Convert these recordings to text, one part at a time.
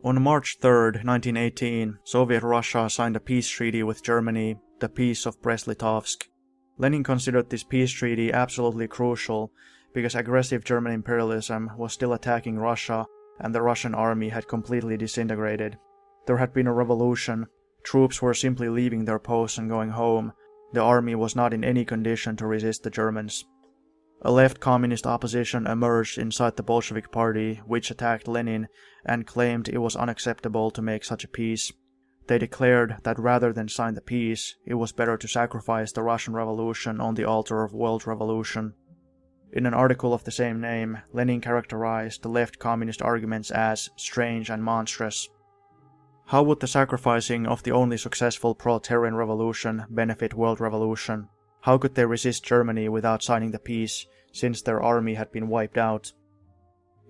On March 3, 1918, Soviet Russia signed a peace treaty with Germany, the Peace of Brest-Litovsk. Lenin considered this peace treaty absolutely crucial because aggressive German imperialism was still attacking Russia and the Russian army had completely disintegrated. There had been a revolution, troops were simply leaving their posts and going home, the army was not in any condition to resist the Germans. A left communist opposition emerged inside the Bolshevik Party, which attacked Lenin and claimed it was unacceptable to make such a peace. They declared that rather than sign the peace, it was better to sacrifice the Russian Revolution on the altar of world revolution. In an article of the same name, Lenin characterized the left communist arguments as strange and monstrous. How would the sacrificing of the only successful proletarian revolution benefit world revolution? How could they resist Germany without signing the peace, since their army had been wiped out?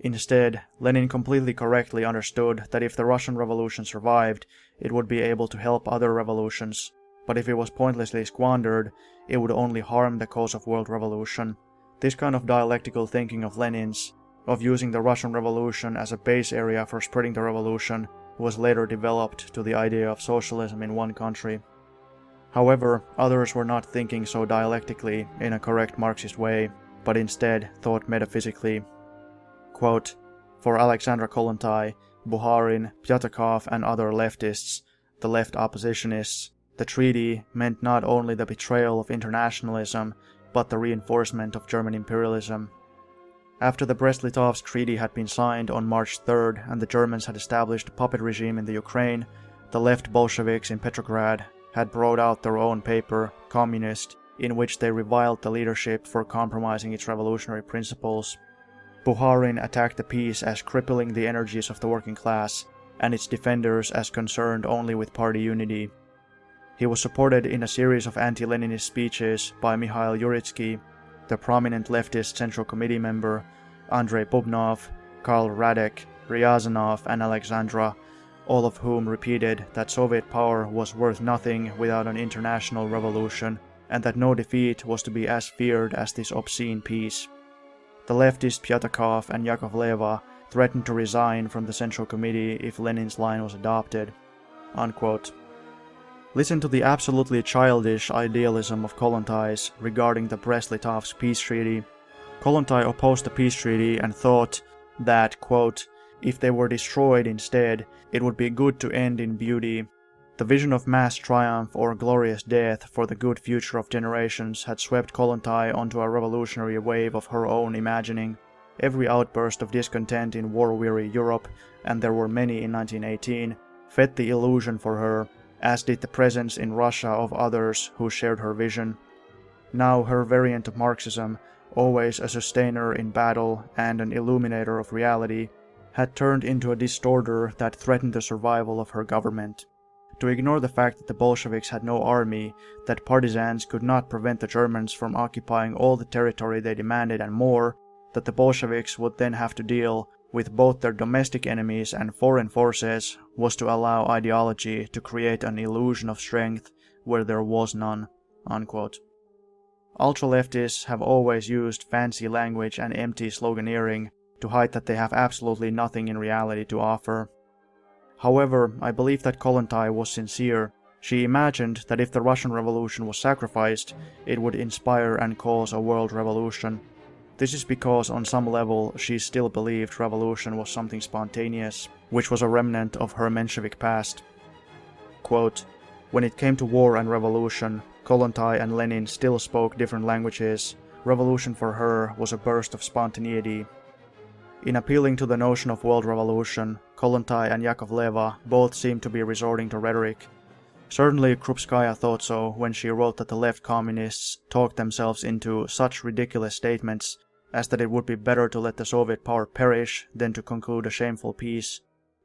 Instead, Lenin completely correctly understood that if the Russian Revolution survived, it would be able to help other revolutions, but if it was pointlessly squandered, it would only harm the cause of world revolution. This kind of dialectical thinking of Lenin's, of using the Russian Revolution as a base area for spreading the revolution, was later developed to the idea of socialism in one country. However, others were not thinking so dialectically in a correct Marxist way, but instead thought metaphysically. Quote, for Alexandra Kollontai, Bukharin, Pyatakov and other leftists, the left oppositionists, the treaty meant not only the betrayal of internationalism, but the reinforcement of German imperialism. After the Brest-Litovsk Treaty had been signed on March 3rd and the Germans had established a puppet regime in the Ukraine, the left Bolsheviks in Petrograd had brought out their own paper, Communist, in which they reviled the leadership for compromising its revolutionary principles. Bukharin attacked the peace as crippling the energies of the working class, and its defenders as concerned only with party unity. He was supported in a series of anti-Leninist speeches by Mikhail Uritsky, the prominent leftist Central Committee member, Andrei Bubnov, Karl Radek, Ryazanov and Alexandra, all of whom repeated that Soviet power was worth nothing without an international revolution, and that no defeat was to be as feared as this obscene peace. The leftist Pyatakov and Yakovleva threatened to resign from the Central Committee if Lenin's line was adopted. Unquote. Listen to the absolutely childish idealism of Kollontai's regarding the Brest-Litovsk peace treaty. Kollontai opposed the peace treaty and thought that, quote, if they were destroyed instead, it would be good to end in beauty. The vision of mass triumph or glorious death for the good future of generations had swept Kollontai onto a revolutionary wave of her own imagining. Every outburst of discontent in war-weary Europe, and there were many in 1918, fed the illusion for her, as did the presence in Russia of others who shared her vision. Now her variant of Marxism, always a sustainer in battle and an illuminator of reality, had turned into a distorter that threatened the survival of her government. To ignore the fact that the Bolsheviks had no army, that partisans could not prevent the Germans from occupying all the territory they demanded and more, that the Bolsheviks would then have to deal with both their domestic enemies and foreign forces, was to allow ideology to create an illusion of strength where there was none. Unquote. Ultra-leftists have always used fancy language and empty sloganeering to hide that they have absolutely nothing in reality to offer. However, I believe that Kollontai was sincere. She imagined that if the Russian Revolution was sacrificed, it would inspire and cause a world revolution. This is because on some level she still believed revolution was something spontaneous, which was a remnant of her Menshevik past. Quote, when it came to war and revolution, Kollontai and Lenin still spoke different languages. Revolution for her was a burst of spontaneity. In appealing to the notion of world revolution, Kollontai and Yakovleva both seemed to be resorting to rhetoric. Certainly Krupskaya thought so when she wrote that the left communists talked themselves into such ridiculous statements as that it would be better to let the Soviet power perish than to conclude a shameful peace.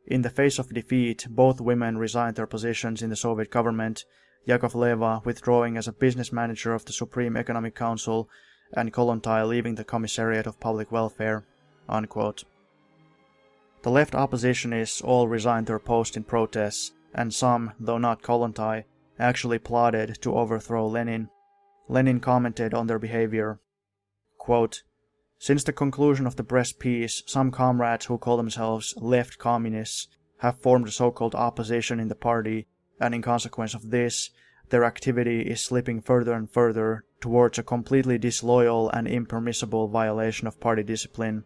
In the face of defeat, both women resigned their positions in the Soviet government, Yakovleva withdrawing as a business manager of the Supreme Economic Council, and Kollontai leaving the Commissariat of Public Welfare. Unquote. The left oppositionists all resigned their post in protests, and some, though not Kollontai, actually plotted to overthrow Lenin. Lenin commented on their behavior. Quote, since the conclusion of the Brest Peace, some comrades who call themselves left communists have formed a so-called opposition in the party, and in consequence of this, their activity is slipping further and further towards a completely disloyal and impermissible violation of party discipline.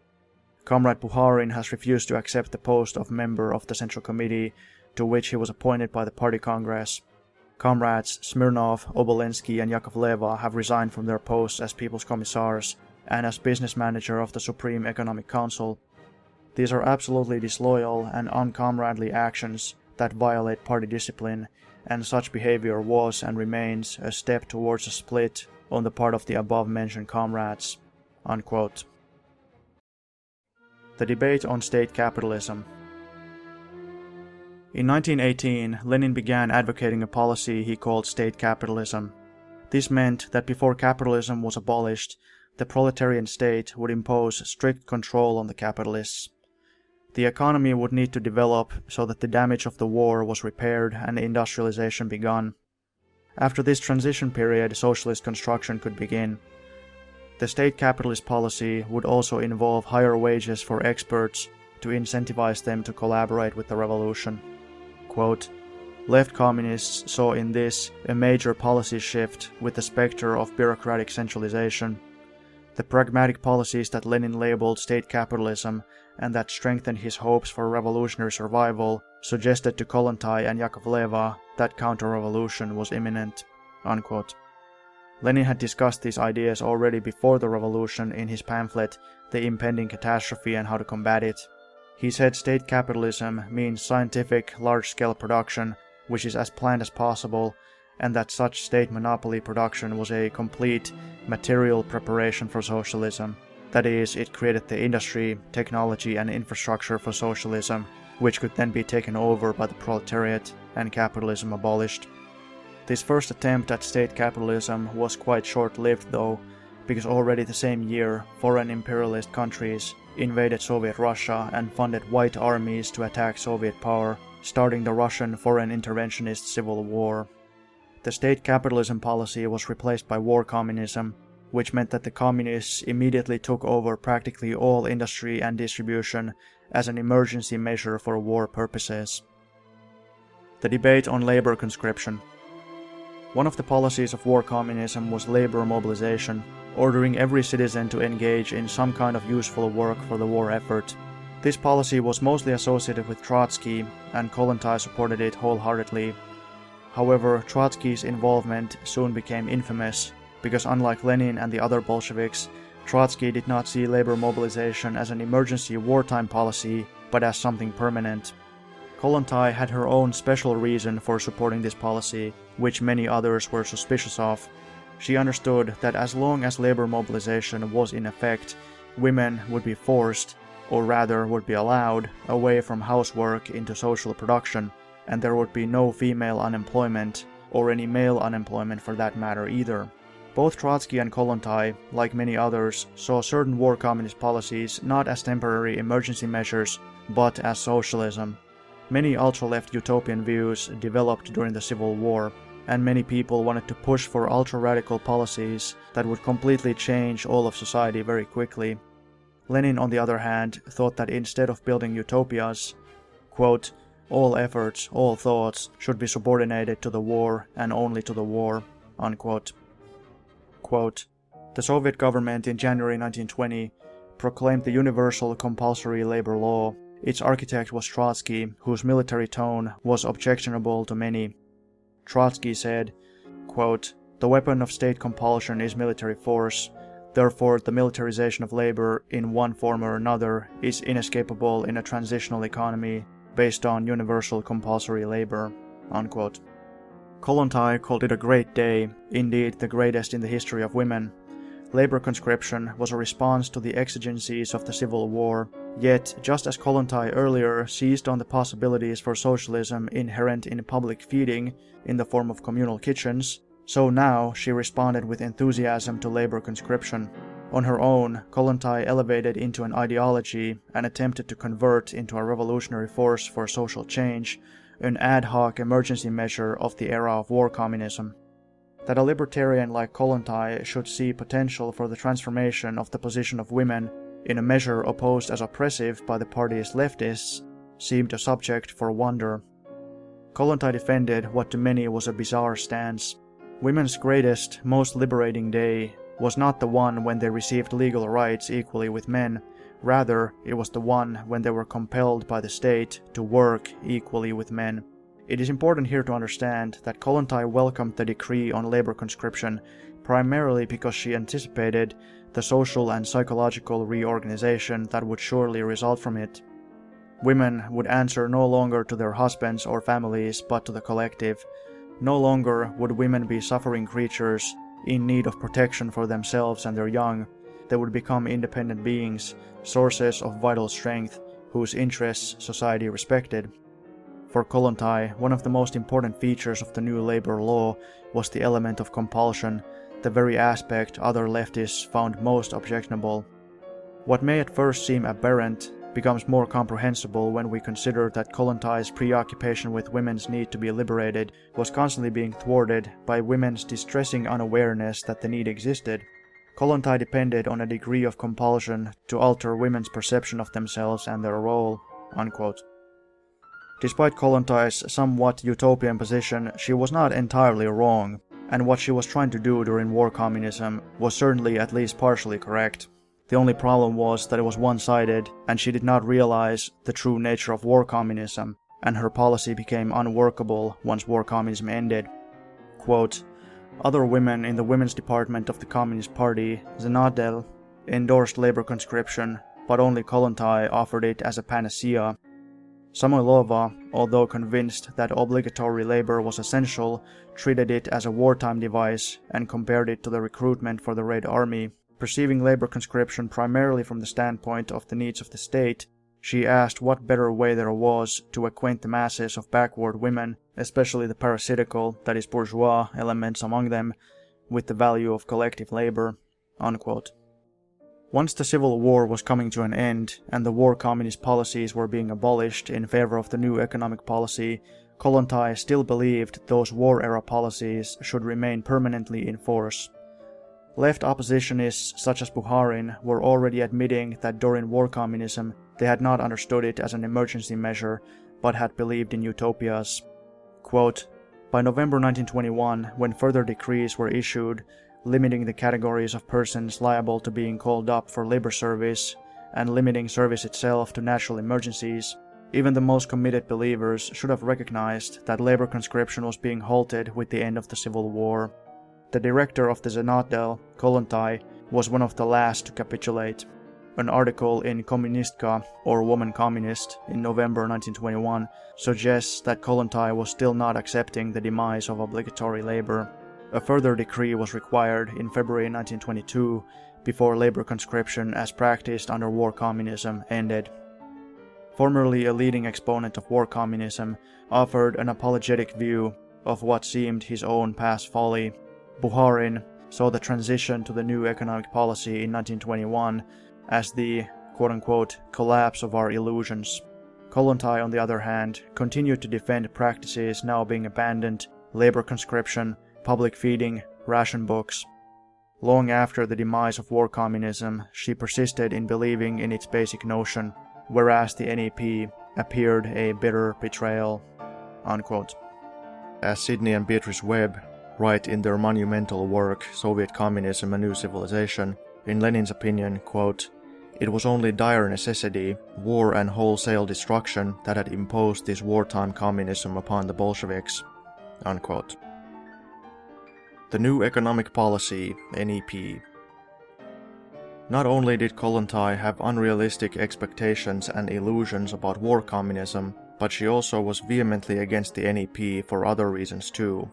Comrade Bukharin has refused to accept the post of member of the Central Committee, to which he was appointed by the Party Congress. Comrades Smirnov, Obolensky and Yakovleva have resigned from their posts as People's Commissars and as business manager of the Supreme Economic Council. These are absolutely disloyal and uncomradely actions that violate party discipline, and such behavior was and remains a step towards a split on the part of the above-mentioned comrades." Unquote. The debate on state capitalism. In 1918, Lenin began advocating a policy he called state capitalism. This meant that before capitalism was abolished, the proletarian state would impose strict control on the capitalists. The economy would need to develop so that the damage of the war was repaired and industrialization begun. After this transition period, socialist construction could begin. The state capitalist policy would also involve higher wages for experts to incentivize them to collaborate with the revolution. Quote, "Left communists saw in this a major policy shift with the specter of bureaucratic centralization. The pragmatic policies that Lenin labeled state capitalism and that strengthened his hopes for revolutionary survival suggested to Kollontai and Yakovleva that counter-revolution was imminent." Unquote. Lenin had discussed these ideas already before the revolution in his pamphlet The Impending Catastrophe and How to Combat It. He said state capitalism means scientific, large-scale production, which is as planned as possible, and that such state monopoly production was a complete material preparation for socialism. That is, it created the industry, technology and infrastructure for socialism, which could then be taken over by the proletariat and capitalism abolished. This first attempt at state capitalism was quite short-lived though, because already the same year foreign imperialist countries invaded Soviet Russia and funded white armies to attack Soviet power, starting the Russian foreign interventionist civil war. The state capitalism policy was replaced by war communism, which meant that the communists immediately took over practically all industry and distribution as an emergency measure for war purposes. The debate on labor conscription. One of the policies of war communism was labor mobilization, ordering every citizen to engage in some kind of useful work for the war effort. This policy was mostly associated with Trotsky, and Kollontai supported it wholeheartedly. However, Trotsky's involvement soon became infamous, because unlike Lenin and the other Bolsheviks, Trotsky did not see labor mobilization as an emergency wartime policy, but as something permanent. Kollontai had her own special reason for supporting this policy, which many others were suspicious of. She understood that as long as labor mobilization was in effect, women would be forced, or rather would be allowed, away from housework into social production, and there would be no female unemployment, or any male unemployment for that matter either. Both Trotsky and Kollontai, like many others, saw certain war communist policies not as temporary emergency measures, but as socialism. Many ultra-left utopian views developed during the Civil War, and many people wanted to push for ultra-radical policies that would completely change all of society very quickly. Lenin, on the other hand, thought that instead of building utopias, quote, "all efforts, all thoughts should be subordinated to the war and only to the war," unquote. Quote, "The Soviet government in January 1920 proclaimed the universal compulsory labor law. Its architect was Trotsky, whose military tone was objectionable to many. Trotsky said, quote, 'The weapon of state compulsion is military force. Therefore, the militarization of labor in one form or another is inescapable in a transitional economy based on universal compulsory labor,' unquote. Kollontai called it a great day, indeed the greatest in the history of women. Labor conscription was a response to the exigencies of the Civil War, yet just as Kollontai earlier seized on the possibilities for socialism inherent in public feeding in the form of communal kitchens, so now she responded with enthusiasm to labor conscription. On her own, Kollontai elevated into an ideology and attempted to convert into a revolutionary force for social change, an ad hoc emergency measure of the era of war communism. That a libertarian like Kollontai should see potential for the transformation of the position of women in a measure opposed as oppressive by the party's leftists seemed a subject for wonder. Kollontai defended what to many was a bizarre stance. Women's greatest, most liberating day was not the one when they received legal rights equally with men. Rather, it was the one when they were compelled by the state to work equally with men. It is important here to understand that Kollontai welcomed the decree on labor conscription primarily because she anticipated the social and psychological reorganization that would surely result from it. Women would answer no longer to their husbands or families but to the collective. No longer would women be suffering creatures in need of protection for themselves and their young. They would become independent beings, sources of vital strength, whose interests society respected. For Kollontai, one of the most important features of the new labor law was the element of compulsion, the very aspect other leftists found most objectionable. What may at first seem aberrant becomes more comprehensible when we consider that Kollontai's preoccupation with women's need to be liberated was constantly being thwarted by women's distressing unawareness that the need existed. Kollontai depended on a degree of compulsion to alter women's perception of themselves and their role." Unquote. Despite Kollontai's somewhat utopian position, she was not entirely wrong, and what she was trying to do during war communism was certainly at least partially correct. The only problem was that it was one-sided, and she did not realize the true nature of war communism, and her policy became unworkable once war communism ended. Quote, "Other women in the women's department of the Communist Party, Zenadel, endorsed labor conscription, but only Kollontai offered it as a panacea. Samoilova, although convinced that obligatory labor was essential, treated it as a wartime device and compared it to the recruitment for the Red Army. Perceiving labor conscription primarily from the standpoint of the needs of the state, she asked what better way there was to acquaint the masses of backward women, especially the parasitical, that is bourgeois, elements among them, with the value of collective labor." Unquote. Once the Civil War was coming to an end and the war communist policies were being abolished in favor of the new economic policy, Kollontai still believed those war-era policies should remain permanently in force. Left oppositionists such as Bukharin were already admitting that during war communism they had not understood it as an emergency measure, but had believed in utopias. Quote, "By November 1921, when further decrees were issued, limiting the categories of persons liable to being called up for labor service, and limiting service itself to natural emergencies, even the most committed believers should have recognized that labor conscription was being halted with the end of the Civil War. The director of the Zenadel, Kollontai, was one of the last to capitulate. An article in Kommunistka, or Woman Communist, in November 1921 suggests that Kollontai was still not accepting the demise of obligatory labor. A further decree was required in February 1922 before labor conscription as practiced under war communism ended. Formerly a leading exponent of war communism, offered an apologetic view of what seemed his own past folly. Bukharin saw the transition to the new economic policy in 1921 as the quote-unquote collapse of our illusions. Kollontai, on the other hand, continued to defend practices now being abandoned, labor conscription, public feeding, ration books. Long after the demise of war communism, she persisted in believing in its basic notion, whereas the NEP appeared a bitter betrayal." Unquote. As Sidney and Beatrice Webb write in their monumental work, Soviet Communism, A New Civilization, in Lenin's opinion, quote, "It was only dire necessity, war and wholesale destruction that had imposed this wartime communism upon the Bolsheviks." Unquote. The New Economic Policy, NEP. Not only did Kollontai have unrealistic expectations and illusions about war communism, but she also was vehemently against the NEP for other reasons too.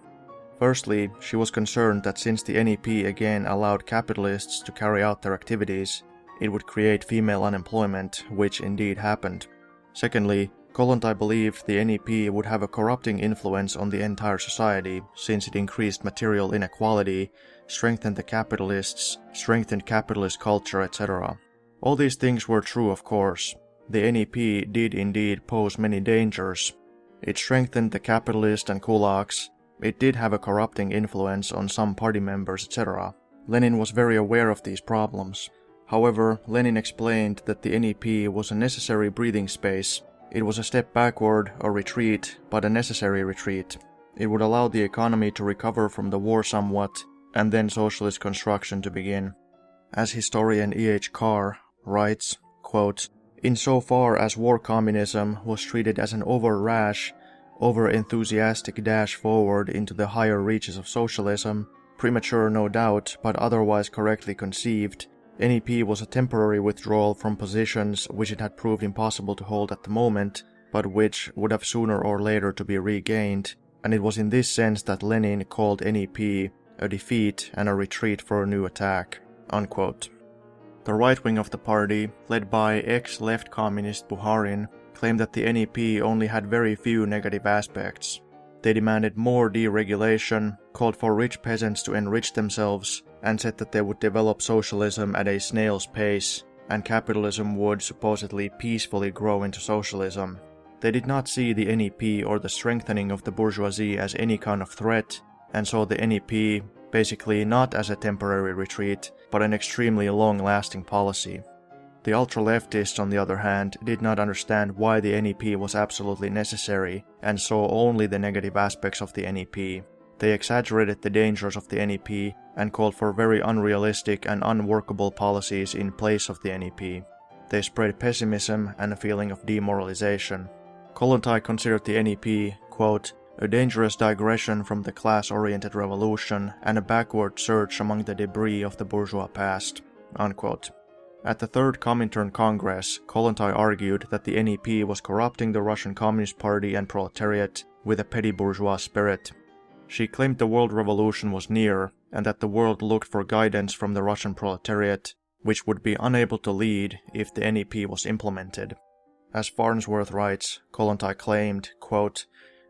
Firstly, she was concerned that since the NEP again allowed capitalists to carry out their activities, it would create female unemployment, which indeed happened. Secondly, Kollontai believed the NEP would have a corrupting influence on the entire society, since it increased material inequality, strengthened the capitalists, strengthened capitalist culture, etc. All these things were true, of course. The NEP did indeed pose many dangers. It strengthened the capitalist and kulaks. It did have a corrupting influence on some party members, etc. Lenin was very aware of these problems. However, Lenin explained that the NEP was a necessary breathing space. It was a step backward, a retreat, but a necessary retreat. It would allow the economy to recover from the war somewhat, and then socialist construction to begin. As historian E.H. Carr writes, quote, "Insofar as war communism was treated as an over-rash, over-enthusiastic dash forward into the higher reaches of socialism, premature no doubt, but otherwise correctly conceived, NEP was a temporary withdrawal from positions which it had proved impossible to hold at the moment, but which would have sooner or later to be regained, and it was in this sense that Lenin called NEP a defeat and a retreat for a new attack." Unquote. The right wing of the party, led by ex-left communist Bukharin, claimed that the NEP only had very few negative aspects. They demanded more deregulation, called for rich peasants to enrich themselves, and said that they would develop socialism at a snail's pace, and capitalism would supposedly peacefully grow into socialism. They did not see the NEP or the strengthening of the bourgeoisie as any kind of threat, and saw the NEP basically not as a temporary retreat, but an extremely long-lasting policy. The ultra-leftists, on the other hand, did not understand why the NEP was absolutely necessary, and saw only the negative aspects of the NEP. They exaggerated the dangers of the NEP, and called for very unrealistic and unworkable policies in place of the NEP. They spread pessimism and a feeling of demoralization. Kollontai considered the NEP, quote, "a dangerous digression from the class-oriented revolution and a backward search among the debris of the bourgeois past." Unquote. At the Third Comintern Congress, Kollontai argued that the NEP was corrupting the Russian Communist Party and proletariat with a petty bourgeois spirit. She claimed the world revolution was near, and that the world looked for guidance from the Russian proletariat, which would be unable to lead if the NEP was implemented. As Farnsworth writes, Kollontai claimed, quote,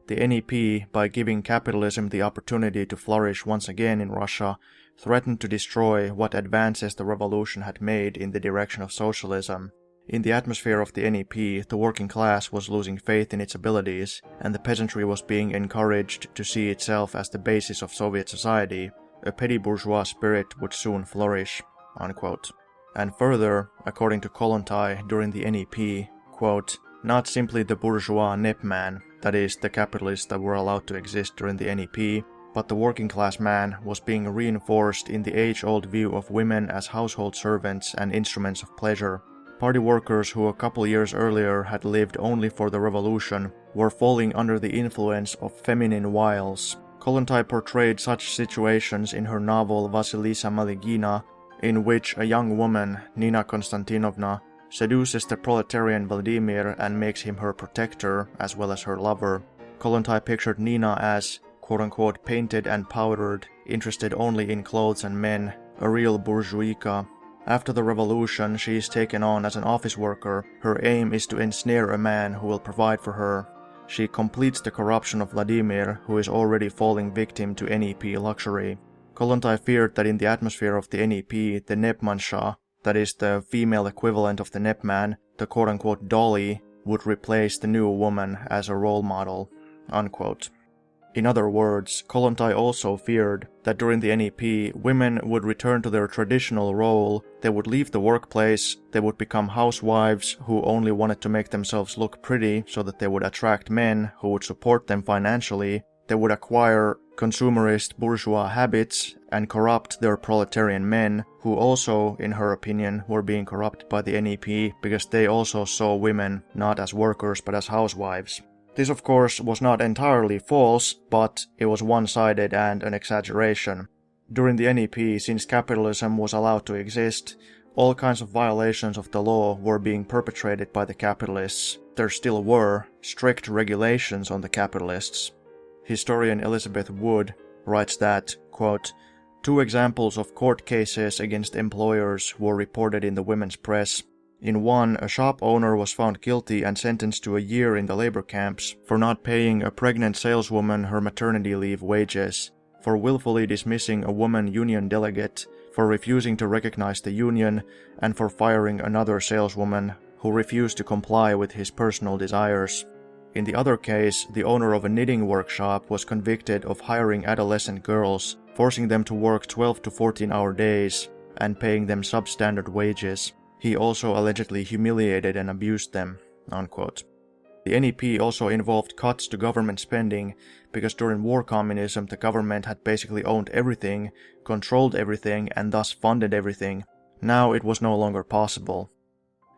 "The NEP, by giving capitalism the opportunity to flourish once again in Russia, threatened to destroy what advances the revolution had made in the direction of socialism. In the atmosphere of the NEP, the working class was losing faith in its abilities, and the peasantry was being encouraged to see itself as the basis of Soviet society. A petty bourgeois spirit would soon flourish." Unquote. And further, according to Kollontai during the NEP, quote, "Not simply the bourgeois NEP man, that is, the capitalists that were allowed to exist during the NEP, but the working class man was being reinforced in the age-old view of women as household servants and instruments of pleasure. Party workers who a couple years earlier had lived only for the revolution were falling under the influence of feminine wiles." Kollontai portrayed such situations in her novel Vasilisa Maligina, in which a young woman, Nina Konstantinovna, seduces the proletarian Vladimir and makes him her protector as well as her lover. Kollontai pictured Nina as, quote-unquote, painted and powdered, interested only in clothes and men, a real bourgeoiska. After the revolution, she is taken on as an office worker. Her aim is to ensnare a man who will provide for her. She completes the corruption of Vladimir, who is already falling victim to NEP luxury. Kollontai feared that in the atmosphere of the NEP, the Nepmansha, that is the female equivalent of the Nepman, the quote-unquote dolly, would replace the new woman as a role model. Unquote. In other words, Kollontai also feared that during the NEP, women would return to their traditional role, they would leave the workplace, they would become housewives who only wanted to make themselves look pretty so that they would attract men who would support them financially, they would acquire consumerist bourgeois habits and corrupt their proletarian men, who also, in her opinion, were being corrupted by the NEP because they also saw women not as workers but as housewives. This, of course, was not entirely false, but it was one-sided and an exaggeration. During the NEP, since capitalism was allowed to exist, all kinds of violations of the law were being perpetrated by the capitalists. There still were strict regulations on the capitalists. Historian Elizabeth Wood writes that, quote, "Two examples of court cases against employers were reported in the women's press. In one, a shop owner was found guilty and sentenced to a year in the labor camps for not paying a pregnant saleswoman her maternity leave wages, for willfully dismissing a woman union delegate, for refusing to recognize the union, and for firing another saleswoman who refused to comply with his personal desires. In the other case, the owner of a knitting workshop was convicted of hiring adolescent girls, forcing them to work 12 to 14-hour days, and paying them substandard wages. He also allegedly humiliated and abused them." Unquote. The NEP also involved cuts to government spending, because during war communism the government had basically owned everything, controlled everything, and thus funded everything. Now it was no longer possible.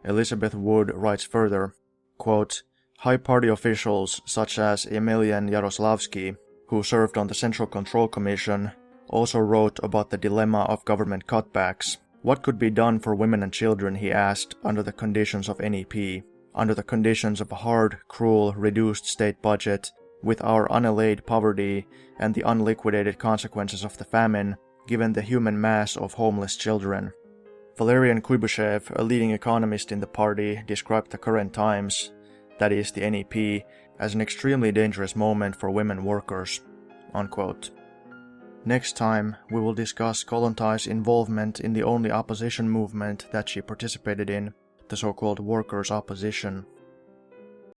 Elizabeth Wood writes further, quote, "High party officials such as Emelian Yaroslavsky, who served on the Central Control Commission, also wrote about the dilemma of government cutbacks. What could be done for women and children, he asked, under the conditions of NEP, under the conditions of a hard, cruel, reduced state budget, with our unallayed poverty and the unliquidated consequences of the famine, given the human mass of homeless children." Valerian Kuibyshev, a leading economist in the party, described the current times, that is the NEP, as an extremely dangerous moment for women workers. Unquote. Next time, we will discuss Kollontai's involvement in the only opposition movement that she participated in, the so-called workers' opposition.